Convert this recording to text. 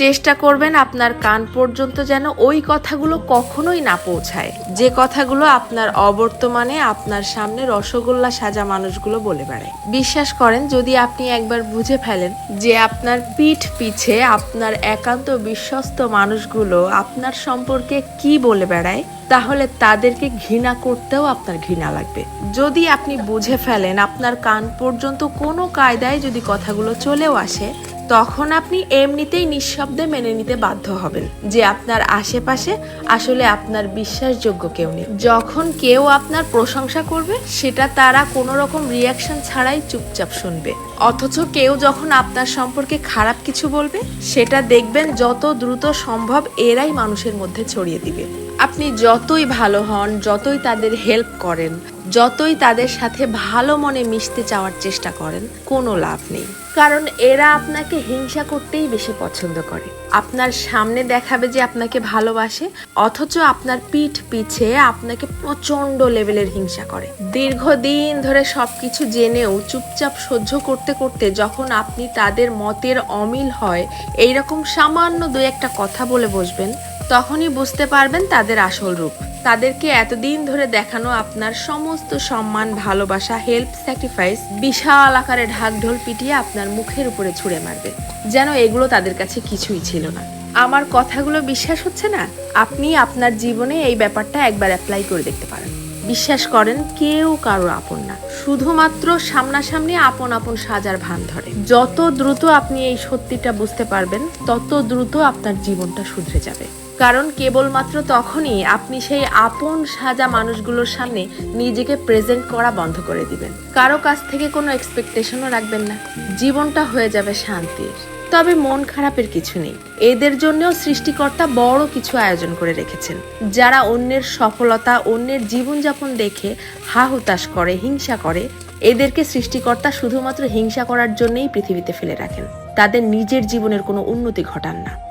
চেষ্টা করবেন আপনার কান পর্যন্ত যেন ওই কথাগুলো কখনোই না পৌঁছায়, যে কথাগুলো আপনার অবর্তমানে আপনার সামনে রসগোল্লা সাজা মানুষগুলো বলে বেড়ায়। বিশ্বাস করেন, যদি আপনি একবার বুঝে ফেলেন যে আপনার পিঠ পিছে আপনার একান্ত বিশ্বস্ত মানুষগুলো আপনার সম্পর্কে কি বলে বেড়ায়, তাহলে তাদেরকে ঘৃণা করতেও আপনার ঘৃণা লাগবে। যদি আপনি বুঝে ফেলেন আপনার কান পর্যন্ত কোনো কায়দায় যদি কথাগুলো চলেও আসে, তখন আপনি এমনিতেই নিঃশব্দে মেনে নিতে বাধ্য হবেন যে আপনার আশেপাশে আসলে আপনার বিশ্বাসযোগ্য কেউ নেই। যখন কেউ আপনার প্রশংসা করবে, সেটা তারা কোনো রকম রিয়াকশন ছাড়াই চুপচাপ শুনবে। অথচ কেউ যখন আপনার সম্পর্কে খারাপ কিছু বলবে, সেটা দেখবেন যত দ্রুত সম্ভব এরাই মানুষের মধ্যে ছড়িয়ে দিবে। আপনি যতই ভালো হন, যতই তাদের হেল্প করেন, যতই তাদের সাথে ভালো মনে মিশতে চাওয়ার চেষ্টা করেন, কোনো লাভ নেই। কারণ এরা আপনাকে হিংসা করতেই বেশি পছন্দ করে। আপনার সামনে দেখাবে যে আপনাকে ভালোবাসে, অথচ আপনার পিঠ পিছে আপনাকে প্রচন্ড লেভেলের হিংসা করে। দীর্ঘদিন ধরে সবকিছু জেনেও চুপচাপ সহ্য করতে করতে যখন আপনি তাদের মতের অমিল হয় এইরকম সামান্য দু একটা কথা বলে বসবেন, তখনই বুঝতে পারবেন তাদের আসল রূপ। তাদেরকে এতদিন ধরে দেখানো আপনার সমস্ত সম্মান, ভালোবাসা, হেল্প, স্যাক্রিফাইস বিশাল আকারে ঢাকঢোল পিটিয়ে আপনার মুখের উপরে ছুঁড়ে মারবে, যেন এগুলো তাদের কাছে কিছুই ছিল না। আমার কথাগুলো বিশ্বাস হচ্ছে না? আপনি আপনার জীবনে এই ব্যাপারটা একবার অ্যাপ্লাই করে দেখতে পারেন। বিশ্বাস করেন, কেউ কারোর আপন না, শুধুমাত্র সামনাসামনি আপন আপন সাজার ভান ধরে। যত দ্রুত আপনি এই সত্যিটা বুঝতে পারবেন, তত দ্রুত আপনার জীবনটা শুধরে যাবে। কারণ কেবলমাত্র তখনই আপনি সেই আপন সাজা মানুষগুলোর সামনে নিজেকে প্রেজেন্ট করা বন্ধ করে দিবেন। কারো কাছ থেকে কোনো এক্সপেকটেশনও রাখবেন না। জীবনটা হয়ে যাবে শান্তির। তবে মন খারাপের কিছু নেই। এদের জন্যও সৃষ্টিকর্তা বড় কিছু আয়োজন করে রেখেছেন। যারা অন্যের সফলতা, অন্যের জীবনযাপন দেখে হা হুতাশ করে, হিংসা করে, এদেরকে সৃষ্টিকর্তা শুধুমাত্র হিংসা করার জন্যই পৃথিবীতে ফেলে রাখেন। তাদের নিজের জীবনের কোনো উন্নতি ঘটান না।